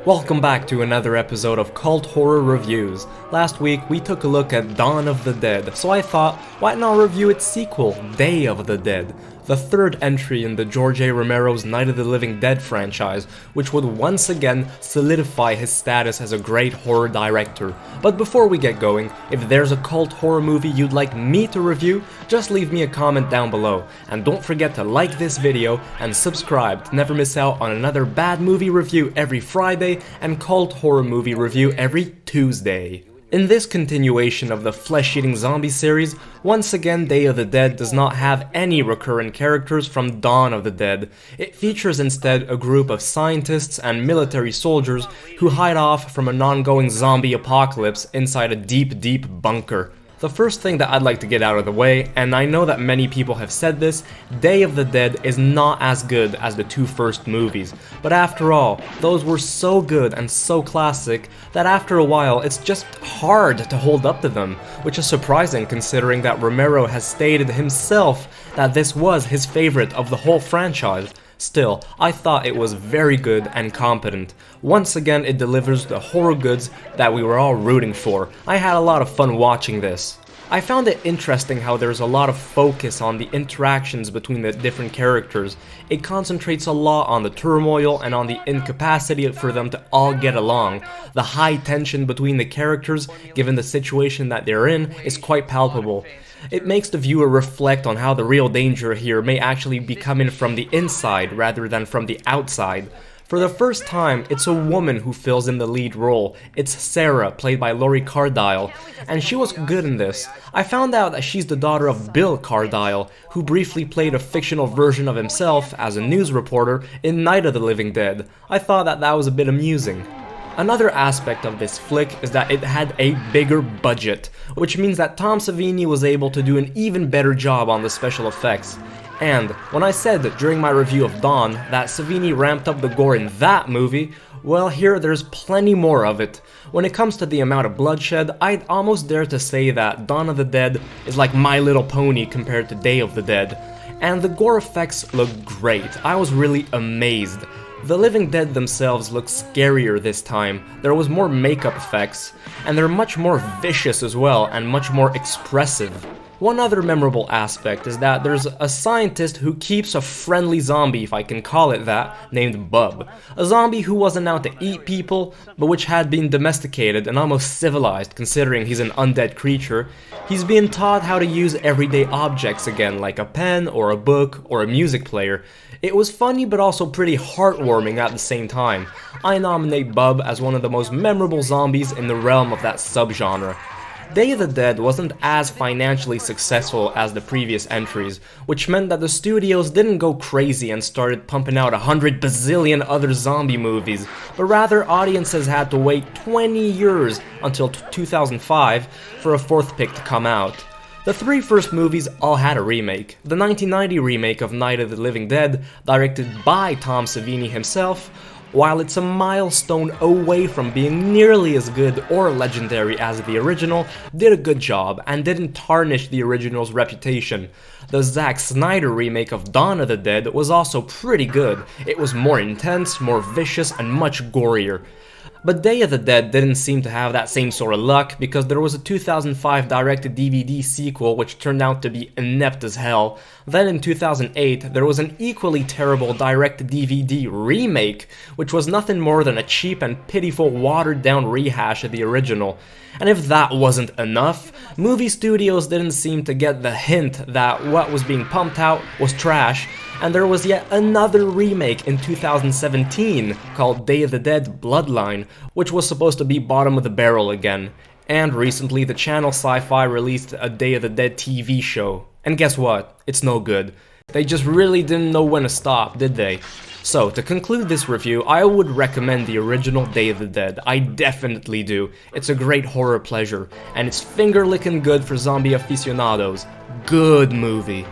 Welcome back to another episode of Cult Horror Reviews. Last week we took a look at Dawn of the Dead, so I thought, why not review its sequel, Day of the Dead, the third entry in the George A. Romero's Night of the Living Dead franchise, which would once again solidify his status as a great horror director. But before we get going, if there's a cult horror movie you'd like me to review, just leave me a comment down below, and don't forget to like this video and subscribe to never miss out on another bad movie review every Friday and cult horror movie review every Tuesday. In this continuation of the flesh-eating zombie series, once again Day of the Dead does not have any recurrent characters from Dawn of the Dead. It features instead a group of scientists and military soldiers who hide off from an ongoing zombie apocalypse inside a deep bunker. The first thing that I'd like to get out of the way, and I know that many people have said this, Day of the Dead is not as good as the two first movies, but after all, those were so good and so classic that after a while it's just hard to hold up to them, which is surprising considering that Romero has stated himself that this was his favorite of the whole franchise. Still, I thought it was very good and competent. Once again, it delivers the horror goods that we were all rooting for. I had a lot of fun watching this. I found it interesting how there's a lot of focus on the interactions between the different characters. It concentrates a lot on the turmoil and on the incapacity for them to all get along. The high tension between the characters, given the situation that they're in, is quite palpable. It makes the viewer reflect on how the real danger here may actually be coming from the inside rather than from the outside. For the first time, it's a woman who fills in the lead role. It's Sarah, played by Laurie Cardile, and she was good in this. I found out that she's the daughter of Bill Cardile, who briefly played a fictional version of himself as a news reporter in Night of the Living Dead. I thought that was a bit amusing. Another aspect of this flick is that it had a bigger budget, which means that Tom Savini was able to do an even better job on the special effects. And when I said during my review of Dawn that Savini ramped up the gore in that movie, well, here there's plenty more of it. When it comes to the amount of bloodshed, I'd almost dare to say that Dawn of the Dead is like My Little Pony compared to Day of the Dead. And the gore effects look great. I was really amazed. The Living Dead themselves look scarier this time. There was more makeup effects, and they're much more vicious as well, and much more expressive. One other memorable aspect is that there's a scientist who keeps a friendly zombie, if I can call it that, named Bub. A zombie who wasn't out to eat people, but which had been domesticated and almost civilized considering he's an undead creature. He's being taught how to use everyday objects again, like a pen or a book or a music player. It was funny but also pretty heartwarming at the same time. I nominate Bub as one of the most memorable zombies in the realm of that subgenre. Day of the Dead wasn't as financially successful as the previous entries, which meant that the studios didn't go crazy and started pumping out 100 bazillion other zombie movies, but rather audiences had to wait 20 years until 2005 for a fourth pick to come out. The three first movies all had a remake. The 1990 remake of Night of the Living Dead, directed by Tom Savini himself, while it's a milestone away from being nearly as good or legendary as the original, did a good job and didn't tarnish the original's reputation. The Zack Snyder remake of Dawn of the Dead was also pretty good. It was more intense, more vicious, and much gorier. But Day of the Dead didn't seem to have that same sort of luck because there was a 2005 direct-to-DVD sequel which turned out to be inept as hell. Then in 2008 there was an equally terrible direct-to-DVD remake which was nothing more than a cheap and pitiful watered-down rehash of the original. And if that wasn't enough, movie studios didn't seem to get the hint that what was being pumped out was trash, and there was yet another remake in 2017 called Day of the Dead Bloodline, which was supposed to be bottom of the barrel again. And recently the channel Sci-Fi released a Day of the Dead TV show. And guess what? It's no good. They just really didn't know when to stop, did they? So, to conclude this review, I would recommend the original Day of the Dead. I definitely do. It's a great horror pleasure, and it's finger-licking good for zombie aficionados. Good movie.